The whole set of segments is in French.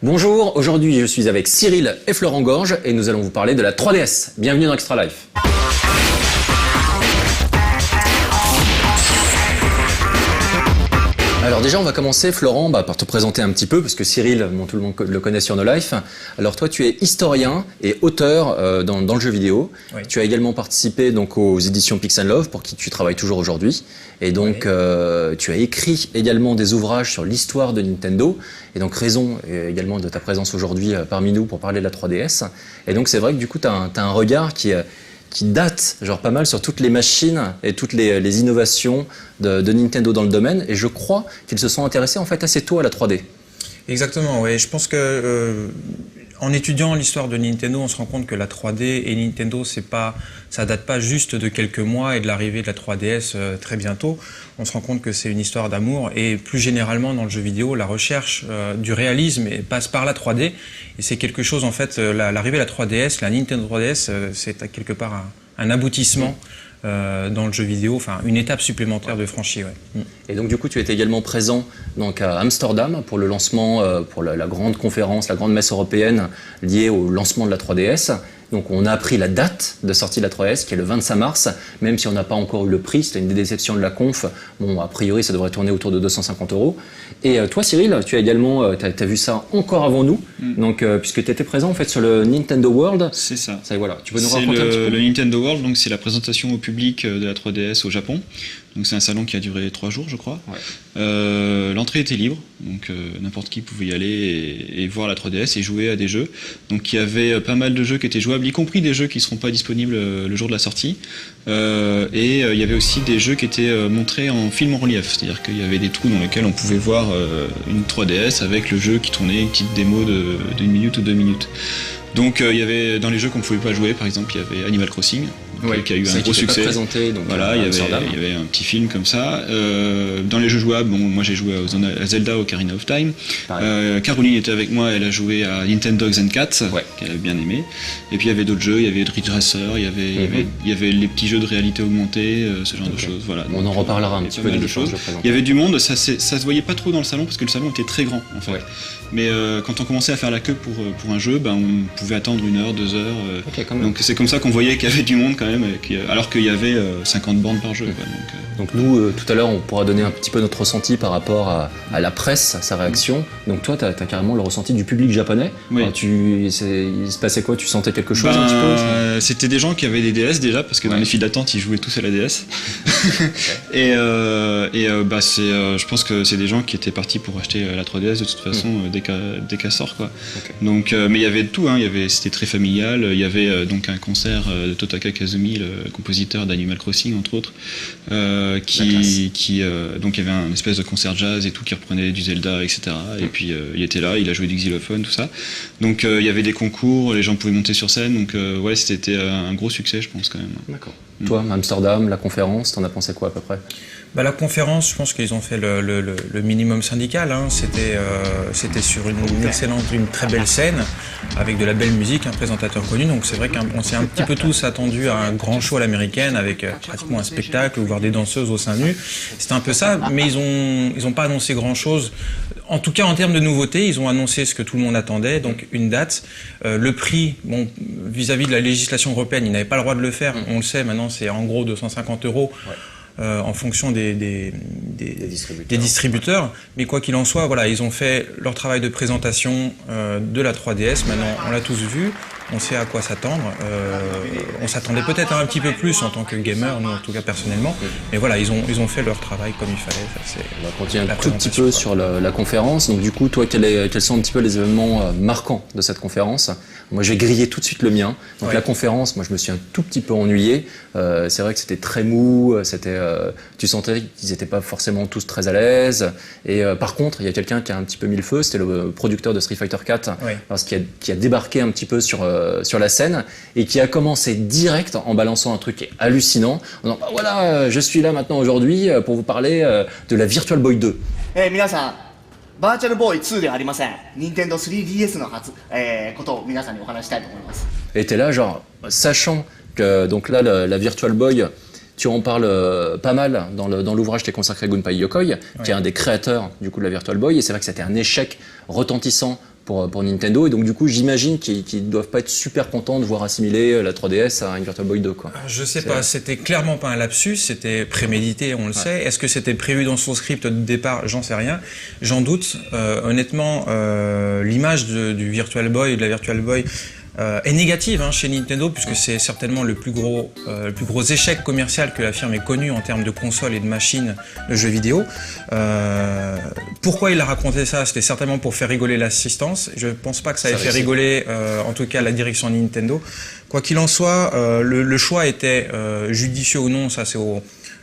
Bonjour, aujourd'hui je suis avec Cyril et Florent Gorge et nous allons vous parler de la 3DS. Bienvenue dans Extra Life. Alors déjà on va commencer Florent par te présenter un petit peu parce que Cyril, tout le monde le connaît sur No Life. Alors toi tu es historien et auteur dans le jeu vidéo. Oui. Tu as également participé donc aux éditions Pix & Love pour qui tu travailles toujours aujourd'hui. Et donc oui. Tu as écrit également des ouvrages sur l'histoire de Nintendo. Et donc raison également de ta présence aujourd'hui parmi nous pour parler de la 3DS. Et donc c'est vrai que du coup tu as un regard qui date genre pas mal sur toutes les machines et toutes les innovations de Nintendo dans le domaine, et je crois qu'ils se sont intéressés en fait assez tôt à la 3D. Exactement, oui. Je pense que en étudiant l'histoire de Nintendo, on se rend compte que la 3D et Nintendo, ça date pas juste de quelques mois et de l'arrivée de la 3DS très bientôt. On se rend compte que c'est une histoire d'amour, et plus généralement dans le jeu vidéo, la recherche du réalisme passe par la 3D, et c'est quelque chose en fait, l'arrivée de la 3DS, la Nintendo 3DS, c'est quelque part un aboutissement dans le jeu vidéo, enfin une étape supplémentaire de franchie. Ouais. Et donc du coup tu étais également présent donc, à Amsterdam pour le lancement, pour la grande conférence, la grande messe européenne liée au lancement de la 3DS. Donc on a appris la date de sortie de la 3DS qui est le 25 mars, même si on n'a pas encore eu le prix, c'était une des déceptions de la conf. Bon, a priori ça devrait tourner autour de 250 €. Et toi Cyril, tu as également, t'as vu ça encore avant nous, donc, puisque tu étais présent en fait sur le Nintendo World. C'est ça. Voilà. Tu peux nous raconter un petit peu le Nintendo World, donc c'est la présentation au public de la 3DS au Japon. Donc c'est un salon qui a duré 3 jours je crois. Ouais. L'entrée était libre, donc n'importe qui pouvait y aller et voir la 3DS et jouer à des jeux. Donc il y avait pas mal de jeux qui étaient jouables, y compris des jeux qui ne seront pas disponibles le jour de la sortie. Et il y avait aussi des jeux qui étaient montrés en film en relief, c'est-à-dire qu'il y avait des trous dans lesquels on pouvait voir une 3DS avec le jeu qui tournait, une petite démo d'une minute ou 2 minutes. Donc il y avait dans les jeux qu'on ne pouvait pas jouer, par exemple il y avait Animal Crossing. Qui a eu un gros succès. Présenté, donc voilà, il y avait un petit film comme ça. Dans les jeux jouables, bon, moi j'ai joué à Zelda Ocarina of Time. Caroline était avec moi, elle a joué à Nintendo Dogs and Cats, qu'elle avait bien aimé. Et puis il y avait d'autres jeux, il y avait Ridge Racer, il y avait les petits jeux de réalité augmentée, ce genre de choses. Voilà. On en reparlera un petit peu de choses. Il y avait du monde, ça se voyait pas trop dans le salon parce que le salon était très grand en fait. Ouais. Mais quand on commençait à faire la queue pour un jeu, on pouvait attendre 1 heure, 2 heures. Donc c'est comme ça qu'on voyait qu'il y avait du monde quand même, alors qu'il y avait 50 bornes par jeu. Donc nous, tout à l'heure, on pourra donner un petit peu notre ressenti par rapport à la presse, à sa réaction. Donc toi, tu as carrément le ressenti du public japonais. Oui. Alors, il se passait quoi? Tu sentais quelque chose un petit peu? C'était des gens qui avaient des DS déjà, parce que dans les files d'attente, ils jouaient tous à la DS. Et je pense que c'est des gens qui étaient partis pour acheter la 3DS de toute façon dès qu'elle sort, quoi. Donc, mais il y avait de tout, c'était très familial. Il y avait donc un concert de Totaka Kazumi, le compositeur d'Animal Crossing entre autres, donc il y avait un espèce de concert jazz et tout qui reprenait du Zelda, etc. Et puis il était là, il a joué du xylophone, tout ça. Donc il y avait des concours, les gens pouvaient monter sur scène, donc c'était un gros succès je pense quand même. D'accord. Toi, Amsterdam, la conférence, t'en as pensé quoi à peu près? La conférence, je pense qu'ils ont fait le minimum syndical. C'était sur une très belle scène, avec de la belle musique, un présentateur connu. Donc c'est vrai qu'on s'est un petit peu tous attendus à un grand show à l'américaine, avec pratiquement un spectacle, voire des danseuses au sein nu. C'était un peu ça, mais ils ont pas annoncé grand-chose. En tout cas, en termes de nouveautés, ils ont annoncé ce que tout le monde attendait, donc une date. Le prix, bon, vis-à-vis de la législation européenne, ils n'avaient pas le droit de le faire. On le sait, maintenant c'est en gros 250 €. Ouais. En fonction des distributeurs. Mais quoi qu'il en soit, voilà, ils ont fait leur travail de présentation de la 3DS. Maintenant, on l'a tous vu, on sait à quoi s'attendre. On s'attendait peut-être à un petit peu plus en tant que gamer, nous en tout cas personnellement. Mais voilà, ils ont fait leur travail comme il fallait. On va continuer un tout petit peu sur la conférence. Donc du coup, toi, quels sont un petit peu les événements marquants de cette conférence? Moi, j'ai grillé tout de suite le mien. Donc la conférence, moi, je me suis un tout petit peu ennuyé. C'est vrai que c'était très mou. Tu sentais qu'ils n'étaient pas forcément tous très à l'aise. Et par contre, il y a quelqu'un qui a un petit peu mis le feu. C'était le producteur de Street Fighter 4, qui a débarqué un petit peu sur la scène et qui a commencé direct en balançant un truc qui est hallucinant. En disant, voilà, je suis là maintenant aujourd'hui pour vous parler de la Virtual Boy 2. Virtual Boy 2ではありません。Nintendo 3DS のことを皆さんにお話したいと思います。Et t'es là, genre, sachant que donc là, la Virtual Boy, tu en parles pas mal dans l'ouvrage qui est consacré à Gunpei Yokoi, qui est un des créateurs du coup de la Virtual Boy, et c'est vrai que c'était un échec retentissant pour Nintendo. Et donc du coup, j'imagine qu'ils doivent pas être super contents de voir assimiler la 3DS à une Virtual Boy 2, quoi. Je sais pas, c'était clairement pas un lapsus, c'était prémédité, on le sait. Est-ce que c'était prévu dans son script de départ? J'en sais rien. J'en doute. Honnêtement, l'image du Virtual Boy et de la Virtual Boy est négative chez Nintendo, puisque c'est certainement le plus gros échec commercial que la firme ait connu en termes de consoles et de machines de jeux vidéo. Pourquoi il a raconté ça? C'était certainement pour faire rigoler l'assistance. Je pense pas que ça ait fait rigoler, en tout cas, la direction Nintendo. Quoi qu'il en soit, le choix était judicieux ou non, ça c'est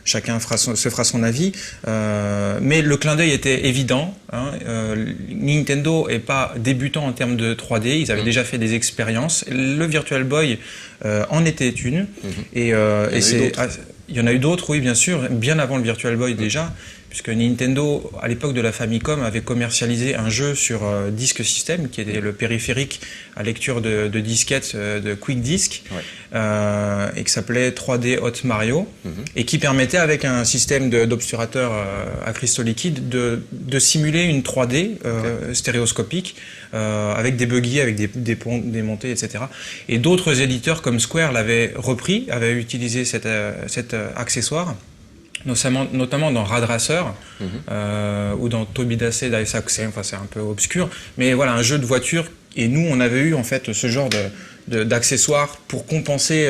chacun se fera son avis, mais le clin d'œil était évident. Nintendo est pas débutant en termes de 3D, ils avaient déjà fait des expériences. Le Virtual Boy en était une, et il y en a eu d'autres, oui, bien sûr, bien avant le Virtual Boy déjà, puisque Nintendo, à l'époque de la Famicom, avait commercialisé un jeu sur Disk System, qui était le périphérique à lecture de disquettes de Quick Disc, et qui s'appelait 3D Hot Mario, et qui permettait, avec un système d'obturateur à cristaux liquides, de simuler une 3D stéréoscopique, avec des buggy, avec des ponts démontés, etc. Et d'autres éditeurs comme Square l'avaient repris, avaient utilisé cet accessoire, notamment dans Rad Racer, ou dans Tobidace Daisaku, enfin c'est un peu obscur, mais voilà, un jeu de voiture. Et nous, on avait eu en fait ce genre d'accessoires pour compenser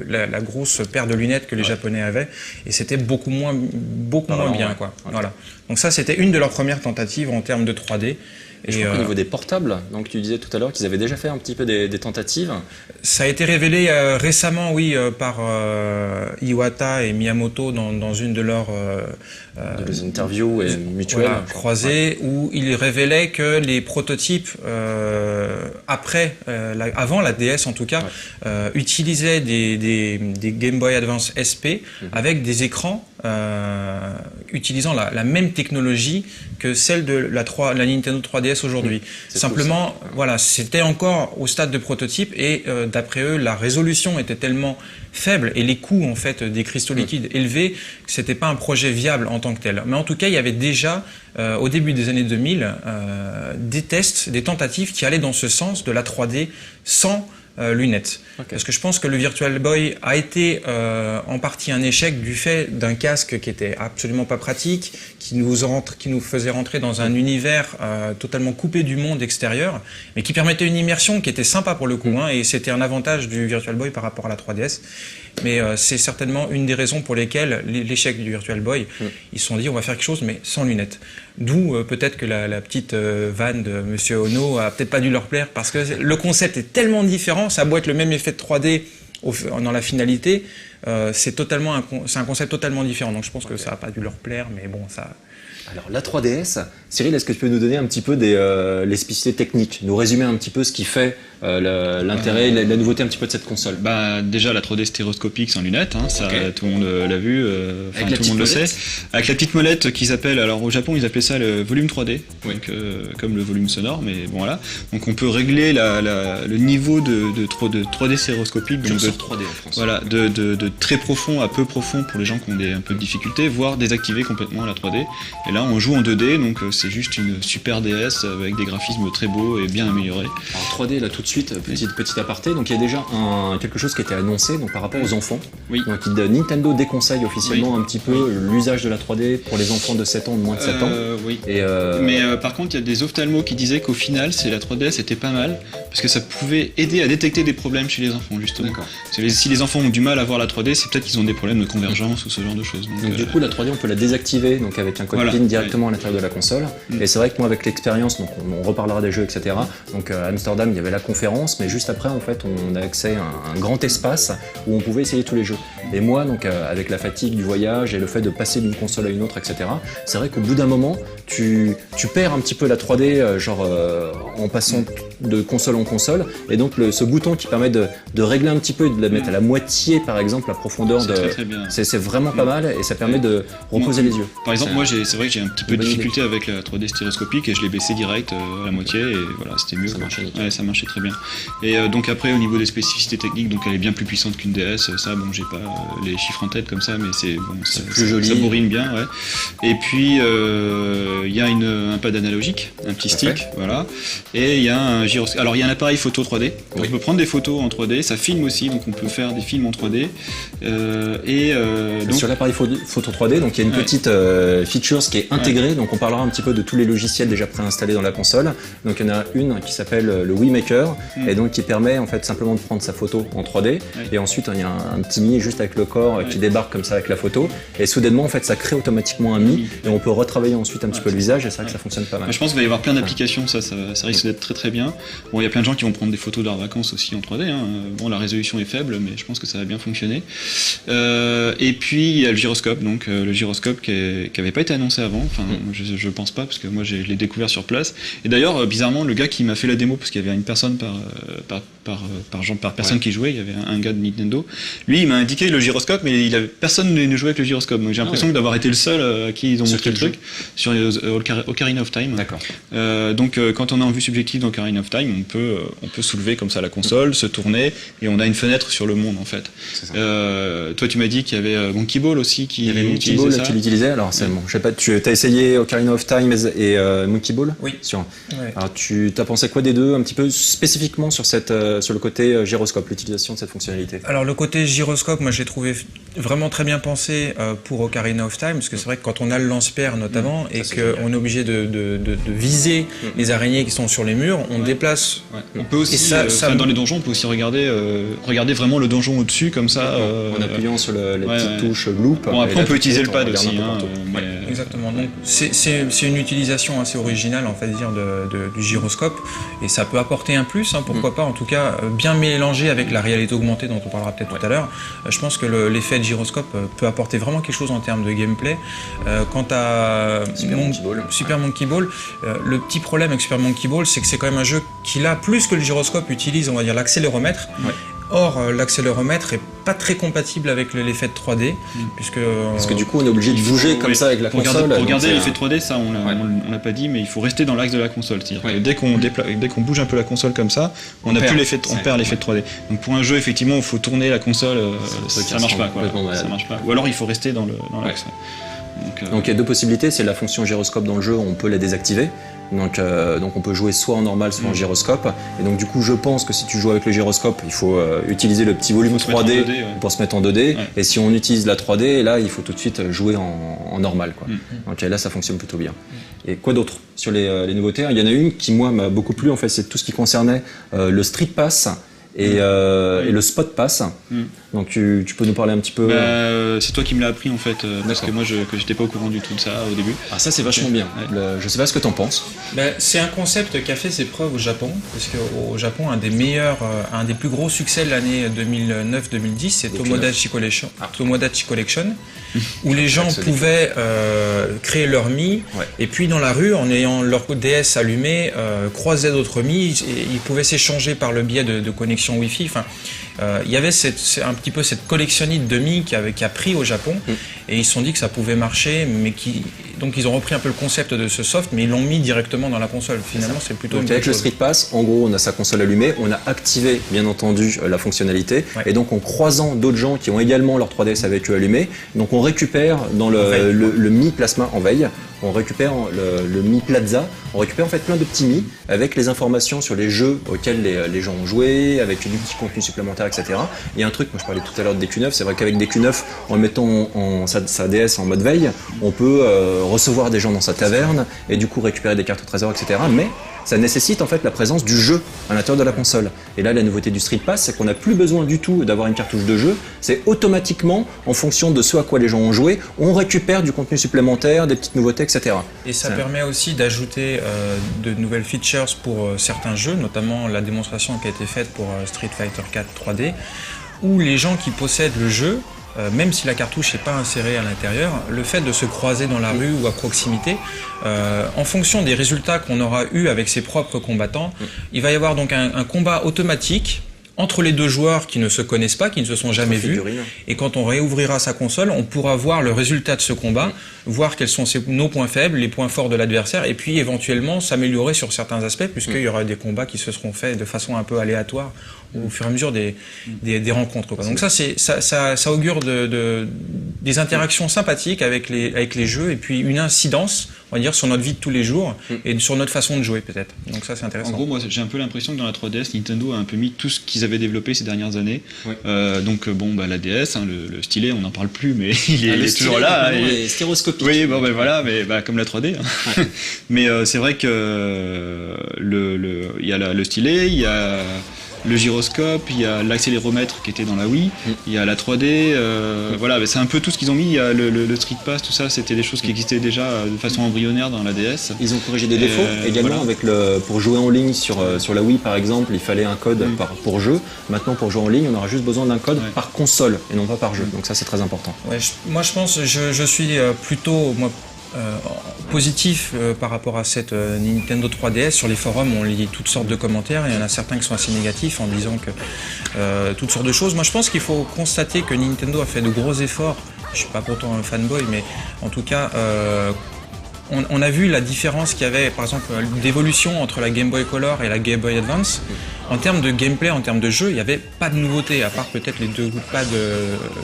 la grosse paire de lunettes que les Japonais avaient, et c'était beaucoup moins bien, quoi. Okay. Voilà. Donc ça, c'était une de leurs premières tentatives en termes de 3D. Et je crois qu'au niveau des portables, donc tu disais tout à l'heure qu'ils avaient déjà fait un petit peu des tentatives. Ça a été révélé récemment, oui, par Iwata et Miyamoto dans une de leurs interviews mutuelles, croisées, où ils révélaient que les prototypes avant la DS en tout cas, utilisaient des Game Boy Advance SP avec des écrans utilisant la même technologie que celle de la Nintendo 3DS aujourd'hui. Simplement, cool, voilà, c'était encore au stade de prototype, et d'après eux, la résolution était tellement faible et les coûts en fait des cristaux liquides élevés que c'était pas un projet viable en tant que tel. Mais en tout cas, il y avait déjà au début des années 2000 des tests, des tentatives qui allaient dans ce sens de la 3D sans lunettes. Parce que je pense que le Virtual Boy a été en partie un échec du fait d'un casque qui était absolument pas pratique, qui nous faisait rentrer dans un univers totalement coupé du monde extérieur, mais qui permettait une immersion qui était sympa pour le coup, et c'était un avantage du Virtual Boy par rapport à la 3DS. Mais c'est certainement une des raisons pour lesquelles l'échec du Virtual Boy, ils se sont dit on va faire quelque chose mais sans lunettes. D'où peut-être que la petite vanne de Monsieur Ono a peut-être pas dû leur plaire, parce que le concept est tellement différent, ça a beau être le même effet de 3D dans la finalité, c'est un concept totalement différent. Donc je pense que ça a pas dû leur plaire, mais bon, ça... Alors la 3DS, Cyril, est-ce que tu peux nous donner un petit peu les spécificités techniques, nous résumer un petit peu ce qui fait l'intérêt, la nouveauté un petit peu de cette console? Déjà la 3D stéréoscopique sans lunettes, ça tout le monde l'a vu, tout le monde le sait. Avec la petite molette qu'ils appellent, alors au Japon ils appelaient ça le volume 3D, donc, comme le volume sonore, mais bon voilà. Donc on peut régler le niveau de 3D stéréoscopique, donc de 3D en France. Voilà, de très profond à peu profond pour les gens qui ont un peu de difficulté, voire désactiver complètement la 3D. Et là on joue en 2D, donc c'est juste une super DS avec des graphismes très beaux et bien améliorés. Alors 3D là tout de suite, petit aparté, donc il y a déjà quelque chose qui a été annoncé donc, par rapport aux enfants. Oui. Donc Nintendo déconseille officiellement un petit peu l'usage de la 3D pour les enfants de 7 ans, de moins de 7 ans. Oui. Mais par contre, il y a des ophtalmos qui disaient qu'au final, la 3DS était pas mal, parce que ça pouvait aider à détecter des problèmes chez les enfants, justement. Si les enfants ont du mal à voir la 3D, c'est peut-être qu'ils ont des problèmes de convergence ou ce genre de choses. Donc du coup, la 3D, on peut la désactiver donc avec un code PIN directement à l'intérieur de la console. Et c'est vrai que moi, avec l'expérience, donc on reparlera des jeux, etc. Donc à Amsterdam, il y avait la conférence, mais juste après, en fait, on a accès à un grand espace où on pouvait essayer tous les jeux. Et moi, donc avec la fatigue du voyage et le fait de passer d'une console à une autre, etc., c'est vrai qu'au bout d'un moment, tu perds un petit peu la 3D, en passant de console en console. Et donc ce bouton qui permet de régler un petit peu et de la mettre à la moitié, par exemple, la profondeur c'est vraiment pas mal, et ça permet de reposer les yeux. Par exemple, moi, c'est vrai que j'ai un petit peu de difficulté avec la 3D stéréoscopique, et je l'ai baissé direct à la moitié, et voilà, c'était mieux. Ça marchait très bien. Et donc après, au niveau des spécificités techniques, donc elle est bien plus puissante qu'une DS. Ça, bon, j'ai pas les chiffres en tête comme ça, mais c'est bon, plus joli. Ça bourrine bien, Et puis il y a un pad analogique, un petit stick, voilà, et il y a un gyroscope. Alors il y a un appareil photo 3D, donc on peut prendre des photos en 3D, ça filme aussi, donc on peut faire des films en 3D. Donc, sur l'appareil photo 3D, donc il y a une petite feature qui est intégrée, donc on parlera un petit peu de tous les logiciels déjà préinstallés dans la console. Donc il y en a une qui s'appelle le WeMaker, et donc qui permet en fait simplement de prendre sa photo en 3D, et ensuite il y a un petit Mi juste avec le corps qui débarque comme ça avec la photo, et soudainement en fait ça crée automatiquement un Mi, et on peut retravailler ensuite un petit peu le visage, et c'est vrai que ça fonctionne pas mal. Je pense qu'il va y avoir plein d'applications, ça risque d'être très très bien. Bon, il y a plein de gens qui vont prendre des photos de leurs vacances aussi en 3D, hein. Bon, la résolution est faible, mais je pense que ça va bien fonctionner. Et puis il y a le gyroscope, donc le gyroscope qui avait pas été annoncé avant, enfin je pense pas, parce que moi je l'ai découvert sur place. Et d'ailleurs, bizarrement, le gars qui m'a fait la démo, parce qu'il y avait une personne par personne qui jouait, il y avait un gars de Nintendo, lui il m'a indiqué le gyroscope, mais personne ne jouait avec le gyroscope, donc j'ai l'impression d'avoir été le seul à qui ils ont montré le truc sur Ocarina of Time. D'accord. Donc quand on est en vue subjective dans Ocarina of Time, on peut soulever comme ça la console, se tourner, et on a une fenêtre sur le monde en fait. Toi tu m'as dit qu'il y avait Monkey Ball aussi qui utilisait ça. Qui l'utilisait. Alors c'est bon, je sais pas, tu as essayé Ocarina of Time et Monkey Ball? Oui. Alors tu as pensé quoi des deux, un petit peu spécifiquement sur le côté gyroscope, l'utilisation de cette fonctionnalité? Alors le côté gyroscope, moi j'ai trouvé vraiment très bien pensé pour Ocarina of Time, parce que c'est vrai que quand on a le lance-pierre notamment, et qu'on est obligé de viser les araignées qui sont sur les murs, on déplace. On peut aussi, dans les donjons, on peut aussi regarder vraiment le donjon au-dessus, comme ça. En appuyant sur les petites touches loop. Bon, après on peut utiliser le pad aussi. Exactement. Donc c'est une utilisation assez originale, en fait, dire du gyroscope, et ça peut apporter un plus, hein, pourquoi pas, en tout cas bien mélangé avec la réalité augmentée dont on parlera peut-être tout à l'heure. Je pense que l'effet de gyroscope peut apporter vraiment quelque chose en termes de gameplay. Quant à Super Monkey Ball, le petit problème avec Super Monkey Ball, c'est que c'est quand même un jeu qui, là, plus que le gyroscope, utilise, on va dire, l'accéléromètre. Or, l'accéléromètre est pas très compatible avec l'effet de 3D, parce que du coup on est obligé de bouger comme ça avec la console. Pour regarder l'effet 3D, ça on l'a pas dit, mais il faut rester dans l'axe de la console. C'est-à-dire que dès qu'on bouge un peu la console comme ça, on perd l'effet de 3D. Donc pour un jeu, effectivement, il faut tourner la console, ça marche pas. Ça marche pas. Ou alors il faut rester dans l'axe. Donc il y a deux possibilités, c'est la fonction gyroscope dans le jeu, on peut la désactiver. Donc on peut jouer soit en normal, soit en gyroscope. Et donc du coup je pense que si tu joues avec le gyroscope, il faut utiliser le petit volume 3D pour se mettre en 2D. Et si on utilise la 3D, là il faut tout de suite jouer en normal, quoi. Donc là ça fonctionne plutôt bien. Et quoi d'autre sur les nouveautés? Il y en a une qui moi m'a beaucoup plu, en fait, c'est tout ce qui concernait le Street Pass et le Spot Pass. Donc tu peux nous parler un petit peu? C'est toi qui me l'as appris en fait, parce que moi j'étais pas au courant du tout de ça au début. Ah, ça c'est vachement bien. Je sais pas ce que t'en penses. C'est un concept qui a fait ses preuves au Japon, parce qu'au Japon un des plus gros succès de l'année 2009-2010, c'est Tomodachi Collection, où les gens pouvaient créer leur Mi, et puis dans la rue, en ayant leur DS allumé, croiser d'autres Mi, et ils pouvaient s'échanger par le biais de connexion Wi-Fi. Enfin, il y avait un petit peu cette collectionnite de Mi qui a pris au Japon, et ils se sont dit que ça pouvait marcher, donc ils ont repris un peu le concept de ce soft, mais ils l'ont mis directement dans la console. Finalement, c'est plutôt une bonne chose. Avec le Street Pass, en gros, on a sa console allumée, on a activé bien entendu la fonctionnalité, et donc en croisant d'autres gens qui ont également leur 3DS avec eux allumé, donc on récupère dans le Mi Plasma en veille, on récupère le Mi Plaza, on récupère en fait plein de petits Mi avec les informations sur les jeux auxquels les gens ont joué, avec du petit contenu supplémentaire, etc. Il y a un truc, moi je parlais tout à l'heure de DQ9, c'est vrai qu'avec DQ9, en le mettant sa DS en mode veille, on peut recevoir des gens dans sa taverne et du coup récupérer des cartes au trésor, etc. Mais ça nécessite en fait la présence du jeu à l'intérieur de la console. Et là, la nouveauté du Street Pass, c'est qu'on n'a plus besoin du tout d'avoir une cartouche de jeu. C'est automatiquement, en fonction de ce à quoi les gens ont joué, on récupère du contenu supplémentaire, des petites nouveautés, etc. Et ça permet aussi d'ajouter de nouvelles features pour certains jeux, notamment la démonstration qui a été faite pour Street Fighter 4 3D, où les gens qui possèdent le jeu, même si la cartouche n'est pas insérée à l'intérieur, le fait de se croiser dans la rue ou à proximité, en fonction des résultats qu'on aura eu avec ses propres combattants, il va y avoir donc un combat automatique entre les deux joueurs qui ne se connaissent pas, qui ne se sont jamais vus, et quand on réouvrira sa console, on pourra voir le résultat de ce combat, voir quels sont nos points faibles, les points forts de l'adversaire, et puis éventuellement s'améliorer sur certains aspects, puisqu'il y aura des combats qui se seront faits de façon un peu aléatoire au fur et à mesure des rencontres, quoi. Donc ça augure des interactions sympathiques avec les jeux, et puis une incidence on va dire, sur notre vie de tous les jours et sur notre façon de jouer peut-être. Donc ça c'est intéressant. En gros, moi j'ai un peu l'impression que dans la 3DS, Nintendo a un peu mis tout ce qu'ils avaient développé ces dernières années. Donc bon, bah, la DS, hein, le stylet, on n'en parle plus, mais il est toujours là. Il est stéroscopique. Oui, bon ben voilà, mais bah, comme la 3D. Hein. Mais c'est vrai que il y a le stylet, il y a le gyroscope, il y a l'accéléromètre qui était dans la Wii, il y a la 3D, voilà, c'est un peu tout ce qu'ils ont mis. Il y a le Street Pass, tout ça, c'était des choses qui existaient déjà de façon embryonnaire dans la DS. Ils ont corrigé des défauts également avec pour jouer en ligne sur la Wii par exemple, il fallait un code pour jeu. Maintenant pour jouer en ligne, on aura juste besoin d'un code par console et non pas par jeu. Donc ça c'est très important. Ouais, moi je pense, je suis plutôt positif par rapport à cette Nintendo 3DS. Sur les forums, on lit toutes sortes de commentaires et il y en a certains qui sont assez négatifs en disant que toutes sortes de choses. Moi, je pense qu'il faut constater que Nintendo a fait de gros efforts. Je suis pas pourtant un fanboy, mais en tout cas, on a vu la différence qu'il y avait, par exemple, d'évolution entre la Game Boy Color et la Game Boy Advance. En termes de gameplay, en termes de jeu, il n'y avait pas de nouveauté, à part peut-être les 2 coups de pad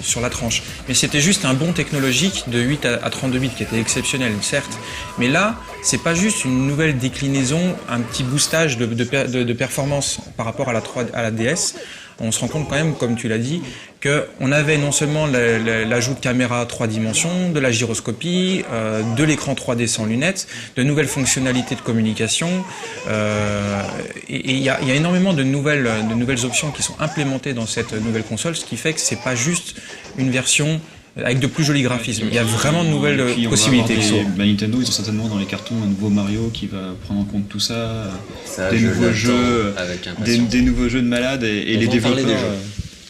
sur la tranche. Mais c'était juste un bond technologique de 8 à 32 bits qui était exceptionnel, certes. Mais là, c'est pas juste une nouvelle déclinaison, un petit boostage de performance par rapport à la DS. On se rend compte quand même, comme tu l'as dit, qu'on avait non seulement l'ajout de caméra à 3 dimensions, de la gyroscopie, de l'écran 3D sans lunettes, de nouvelles fonctionnalités de communication, et il y a énormément de nouvelles options qui sont implémentées dans cette nouvelle console, ce qui fait que c'est pas juste une version avec de plus jolis graphismes. Il y a vraiment de nouvelles possibilités. Nintendo, ils ont certainement dans les cartons un nouveau Mario qui va prendre en compte tout ça, des nouveaux jeux, des nouveaux jeux de malades et les développeurs.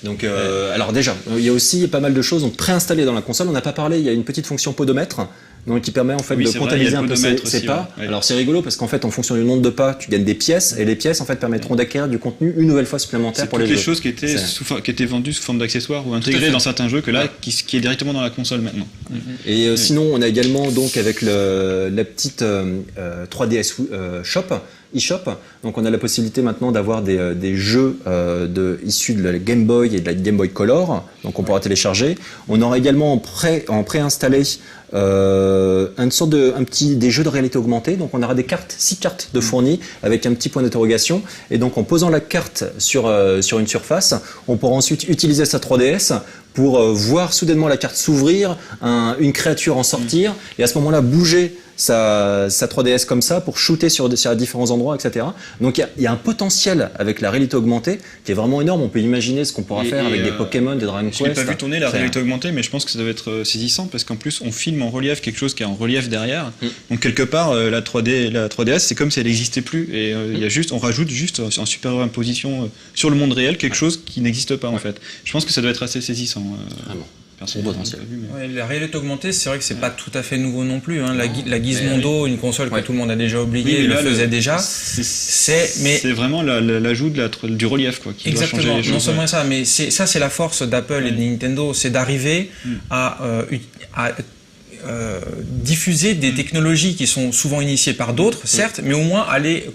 Donc, alors déjà, il y a aussi pas mal de choses préinstallées dans la console. On n'a pas parlé, il y a une petite fonction podomètre. Donc, qui permet en fait de comptabiliser un peu ses pas. Ouais. Alors c'est rigolo parce qu'en fait en fonction du nombre de pas, tu gagnes des pièces et les pièces en fait permettront d'acquérir du contenu une nouvelle fois supplémentaire pour les jeux. C'est toutes les choses qui étaient vendues sous forme d'accessoires ou intégrées dans certains jeux que là qui est directement dans la console maintenant. Et sinon on a également donc avec la petite 3DS eShop. Donc on a la possibilité maintenant d'avoir des jeux issus de la Game Boy et de la Game Boy Color. Donc on pourra télécharger. On aura également en préinstallé des jeux de réalité augmentée. Donc on aura 6 cartes de fournies avec un petit point d'interrogation. Et donc en posant la carte sur une surface, on pourra ensuite utiliser sa 3DS pour voir soudainement la carte s'ouvrir, une créature en sortir, et à ce moment-là bouger sa 3DS comme ça pour shooter sur différents endroits, etc. Donc il y a un potentiel avec la réalité augmentée qui est vraiment énorme. On peut imaginer ce qu'on pourra faire avec des Pokémon, des Dragon Quest. Je n'ai pas vu tourner la réalité augmentée, mais je pense que ça doit être saisissant parce qu'en plus on filme en relief quelque chose qui est en relief derrière. Donc quelque part la 3DS c'est comme si elle n'existait plus et on rajoute juste en superimposition sur le monde réel quelque chose qui n'existe pas en fait. Je pense que ça doit être assez saisissant. Vraiment. Potentiel. La réalité augmentée, c'est vrai que c'est pas tout à fait nouveau non plus. La Gizmondo, une console que tout le monde a déjà oubliée, le faisait déjà. C'est vraiment l'ajout du relief quoi, qui doit changer les choses. Non seulement ça, mais c'est la force d'Apple et de Nintendo, c'est d'arriver à diffuser des technologies qui sont souvent initiées par d'autres, certes, mais au moins à les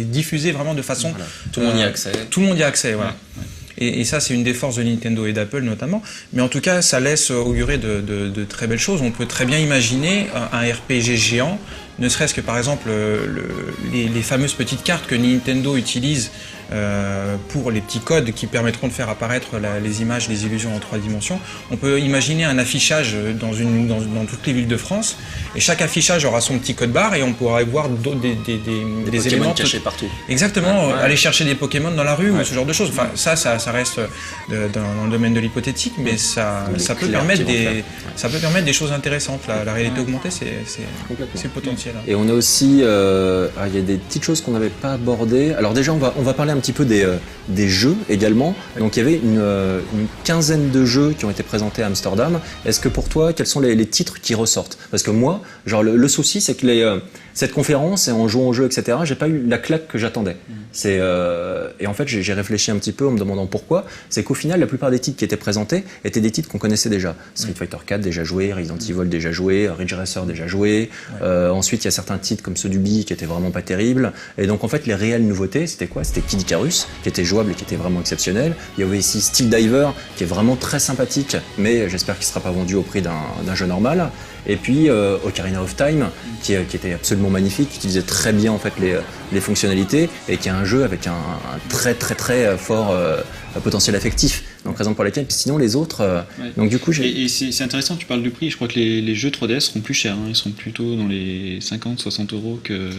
diffuser vraiment de façon... Voilà. Tout le monde y a accès. Tout le monde y a accès, voilà. Et ça, c'est une des forces de Nintendo et d'Apple notamment. Mais en tout cas, ça laisse augurer de très belles choses. On peut très bien imaginer un RPG géant, ne serait-ce que par exemple les fameuses petites cartes que Nintendo utilise pour les petits codes qui permettront de faire apparaître les images, les illusions en 3 dimensions. On peut imaginer un affichage dans toutes les villes de France, et chaque affichage aura son petit code barre et on pourra voir des éléments cachés partout. Exactement, aller chercher des Pokémon dans la rue ou ce genre de choses. Enfin, ça reste dans le domaine de l'hypothétique, mais ça peut permettre des choses intéressantes. La réalité augmentée, c'est potentiel. Et on a aussi, il y a des petites choses qu'on n'avait pas abordées. Alors déjà, on va parler un petit peu des jeux également. Donc il y avait une quinzaine de jeux qui ont été présentés à Amsterdam. Est-ce que pour toi, quels sont les titres qui ressortent? Parce que moi, genre le souci, c'est que cette conférence, et en jouant au jeu, etc., j'ai pas eu la claque que j'attendais. Et en fait, j'ai réfléchi un petit peu en me demandant pourquoi. C'est qu'au final, la plupart des titres qui étaient présentés étaient des titres qu'on connaissait déjà. Street Fighter 4 déjà joué, Resident Evil déjà joué, Ridge Racer déjà joué. Ensuite, il y a certains titres comme ceux du Bi qui étaient vraiment pas terribles. Et donc, en fait, les réelles nouveautés, c'était quoi? C'était Kid Icarus, qui était jouable et qui était vraiment exceptionnel. Il y avait ici Steel Diver, qui est vraiment très sympathique, mais j'espère qu'il sera pas vendu au prix d'un jeu normal. Et puis Ocarina of Time, qui était absolument magnifique, qui utilisait très bien en fait les fonctionnalités et qui est un jeu avec un très fort potentiel affectif. Donc raison pour laquelle, puis sinon les autres. Donc du coup, et c'est intéressant, tu parles du prix. Je crois que les jeux 3DS seront plus chers. Ils seront plutôt dans les 50-60 euros que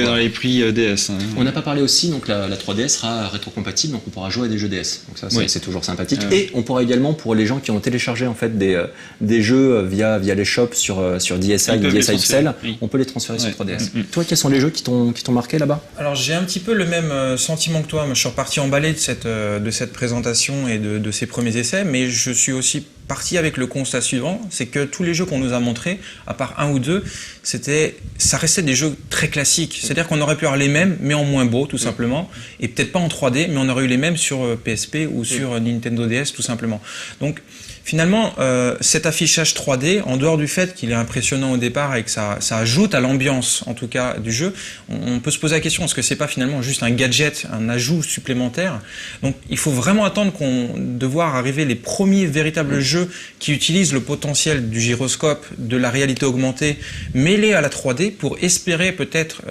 dans les prix DS. On n'a pas parlé aussi, donc la 3DS sera rétrocompatible, donc on pourra jouer à des jeux DS. Donc ça, c'est toujours sympathique. Et on pourra également, pour les gens qui ont téléchargé en fait des jeux via les shops sur DSi, DSi XL, on peut les transférer sur 3DS. Toi, quels sont les jeux qui t'ont marqué là-bas? Alors j'ai un petit peu le même sentiment que toi. Moi, je suis reparti emballé de cette présentation et de ces premiers essais, mais je suis aussi parti avec le constat suivant, c'est que tous les jeux qu'on nous a montrés, à part un ou deux, ça restait des jeux très classiques. C'est-à-dire qu'on aurait pu avoir les mêmes, mais en moins beau, tout simplement, et peut-être pas en 3D, mais on aurait eu les mêmes sur PSP ou sur Nintendo DS, tout simplement. Donc finalement, cet affichage 3D, en dehors du fait qu'il est impressionnant au départ et que ça ajoute à l'ambiance, en tout cas, du jeu, on peut se poser la question, est-ce que c'est pas finalement juste un gadget, un ajout supplémentaire? Donc il faut vraiment attendre de voir arriver les premiers véritables jeux qui utilisent le potentiel du gyroscope, de la réalité augmentée, mêlée à la 3D, pour espérer peut-être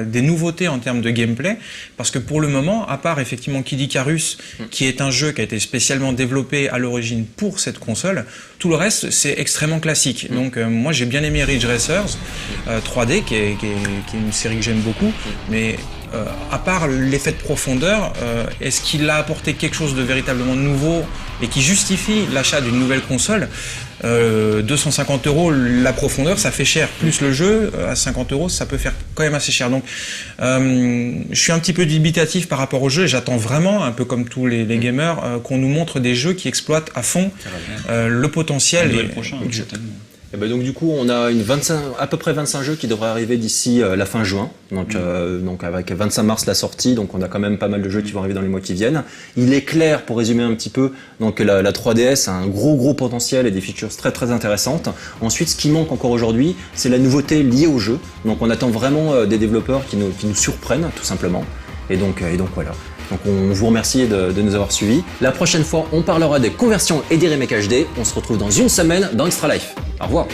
des nouveautés en termes de gameplay, parce que pour le moment, à part effectivement Kid Icarus, qui est un jeu qui a été spécialement développé à l'origine pour cette console, tout le reste c'est extrêmement classique. Donc moi j'ai bien aimé Ridge Racers 3D qui est une série que j'aime beaucoup, mais à part l'effet de profondeur, est-ce qu'il a apporté quelque chose de véritablement nouveau et qui justifie l'achat d'une nouvelle console? 250 € la profondeur, ça fait cher, plus le jeu à 50 €, ça peut faire quand même assez cher. Donc je suis un petit peu dubitatif par rapport au jeu et j'attends vraiment, un peu comme tous les gamers, qu'on nous montre des jeux qui exploitent à fond le potentiel du jeu. Et ben donc du coup on a à peu près 25 jeux qui devraient arriver d'ici la fin juin, donc avec 25 mars la sortie, donc on a quand même pas mal de jeux qui vont arriver dans les mois qui viennent. Il est clair, pour résumer un petit peu, donc la 3DS a un gros potentiel et des features très intéressantes. Ensuite, ce qui manque encore aujourd'hui, c'est la nouveauté liée au jeu, donc on attend vraiment des développeurs qui nous surprennent tout simplement, et donc voilà. Donc on vous remercie de nous avoir suivis. La prochaine fois, on parlera des conversions et des remakes HD. On se retrouve dans une semaine dans Extra Life. Au revoir.